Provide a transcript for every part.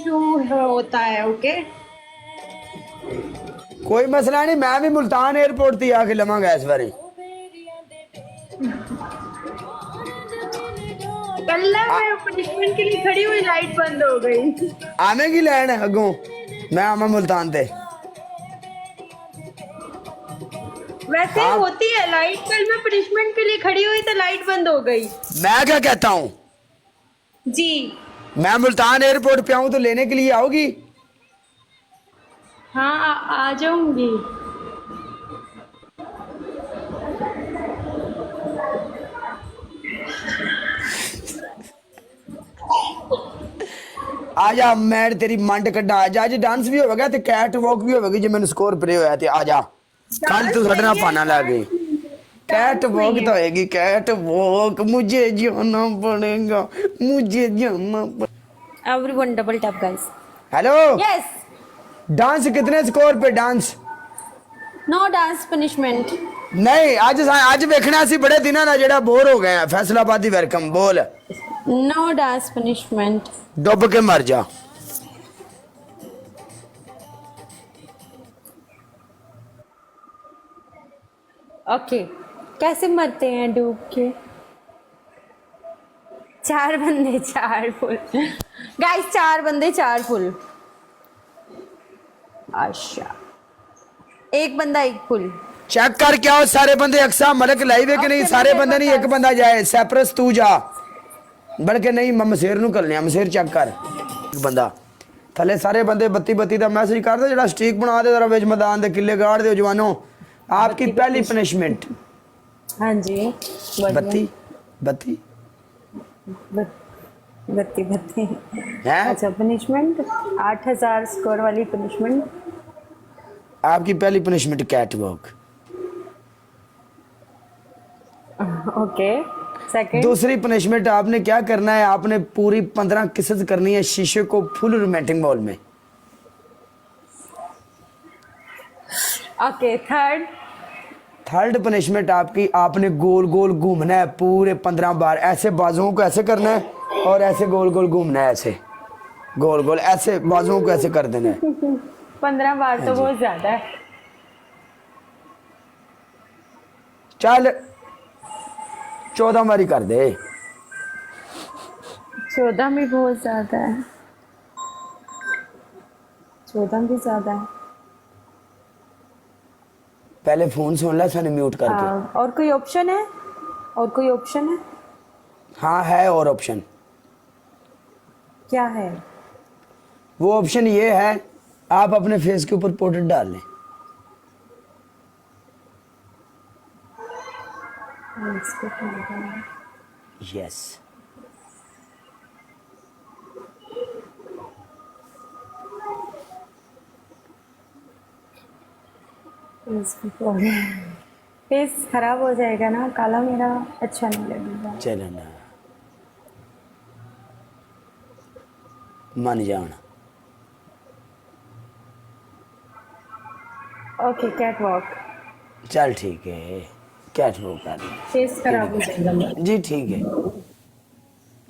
Issue होता है। Okay कोई मसला नहीं, मैं भी मुल्तान एयरपोर्ट थी आके लवांगा इस बारी। कल ना मैं पनिशमेंट के लिए खड़ी हुई, लाइट बंद हो गई। आने की लैन है अगों, मैं आवा मुल्तान ते। वैसे हाँ। होती है लाइट, कल मैं पनिशमेंट के लिए खड़ी हुई तो लाइट बंद हो गई। मैं क्या कहता हूँ, जी मैं मुल्तान एयरपोर्ट पे आऊँ तो लेने के लिए आओगी? हाँ, आ जाऊंगी। आजा, मैं तेरी मंड कड्डा। आजा, आज डांस भी होगा ते कैट वॉक भी होगी जो मैंने स्कोर पे होया ते आजा। कल तू साडे नाल पाना ला गई। कैट वॉक तो होएगी, कैट वॉक। मुझे जाना पड़ेगा, मुझे जाना पड़ेगा। Everyone double tap guys. Hello, yes, dance कितने स्कोर पे डांस? No dance punishment. नहीं, आज वेखना सी बड़े दिनों ना, जेड़ा बोर हो गए हैं। फैसलाबादी वेलकम बोल। No dance punishment. डुब के मर जा। ओके, कैसे मरते हैं डूब के? 4 बंदे 4 फुल गाइस, 4 बंदे 4 फुल। अच्छा, 1 बंदा 1 फुल। चेक कर क्या हो, सारे बंदे अक्सा मलक लाइव है कि नहीं? Okay, सारे मेरे बंदे नहीं, एक पास। बंदा जाए। सैप्रस तू जा, बल्कि नहीं मैं मसेर नु कर लिया। मसेर चेक कर, एक बंदा थले। सारे बंदे 32 का मैसेज कर दे, जरा स्ट्रीक बना दे, जरा विच मैदान दे किले गाड़ दे जवानों। आपकी पहली पनिशमेंट। हाँ जी, 32 32 बत्ती बत्ती। है अच्छा, पनिशमेंट 8000 स्कोर वाली पनिशमेंट। आपकी पहली punishment cat walk. Okay, second. दूसरी पनिशमेंट आपने क्या करना है, आपने पूरी 15 किसेस करनी है शीशे को फुल रोमांटिक मॉल में। Okay, third. थर्ड पनिशमेंट आपकी, आपने गोल गोल घूमना है पूरे 15 बार। ऐसे बाजुओं को ऐसे करना है और ऐसे गोल गोल घूमना है। ऐसे गोल गोल ऐसे बाजुओं को ऐसे कर देना है। 15 बार तो जी। बहुत ज्यादा है। चल 14 बारी कर दे। 14 भी बहुत ज्यादा है। 14 भी ज्यादा है। पहले फोन सुन ला साने म्यूट करके। और कोई ऑप्शन है? और कोई ऑप्शन है? हाँ है और ऑप्शन। क्या है? वो ऑप्शन ये है, आप अपने फेस के ऊपर पाउडर डाल लें। यस। फेस खराब हो जाएगा ना, काला मेरा अच्छा नहीं लगेगा। चलो ना, मान जाओ ना। Okay, cat walk. चल ठीक है, कैट वॉक कर ले। फेस खराब हो जाएगा मेरा। जी ठीक है,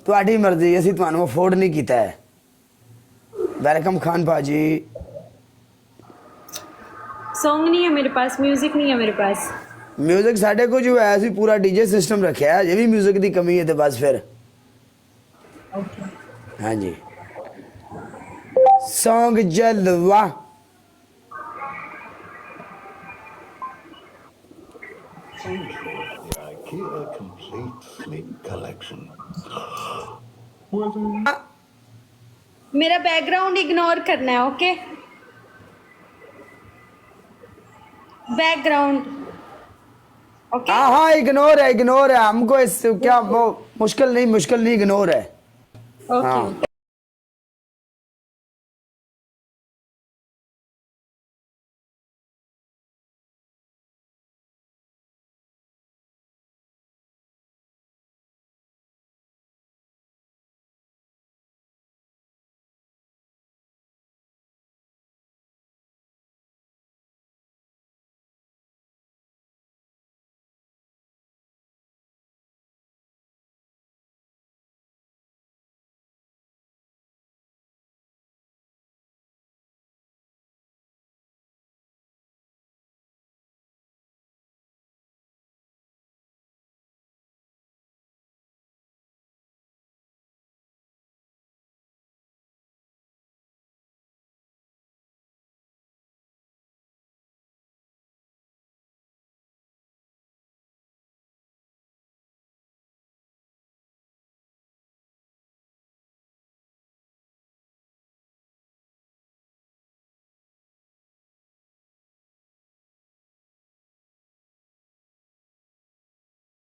ਤੁਹਾਡੀ ਮਰਜ਼ੀ, ਅਸੀਂ ਤੁਹਾਨੂੰ ਅਫੋਰਡ ਨਹੀਂ ਕੀਤਾ ਹੈ। वेलकम खान भाजी। सॉन्ग नहीं है मेरे पास, म्यूजिक नहीं है मेरे पास। म्यूजिक साढ़े को जो है ਅਸੀਂ पूरा डीजे सिस्टम रखा है, ये भी म्यूजिक की कमी है तो बस फिर। हाँ जी, सॉन्ग जलवा। The IKEA Complete Sleep Collection. मेरा बैकग्राउंड इग्नोर करना है। Okay, background. ओके, हाँ हाँ इग्नोर है, इग्नोर है हमको। इस क्या वो मुश्किल नहीं, मुश्किल नहीं, इग्नोर है। ओके। हाँ।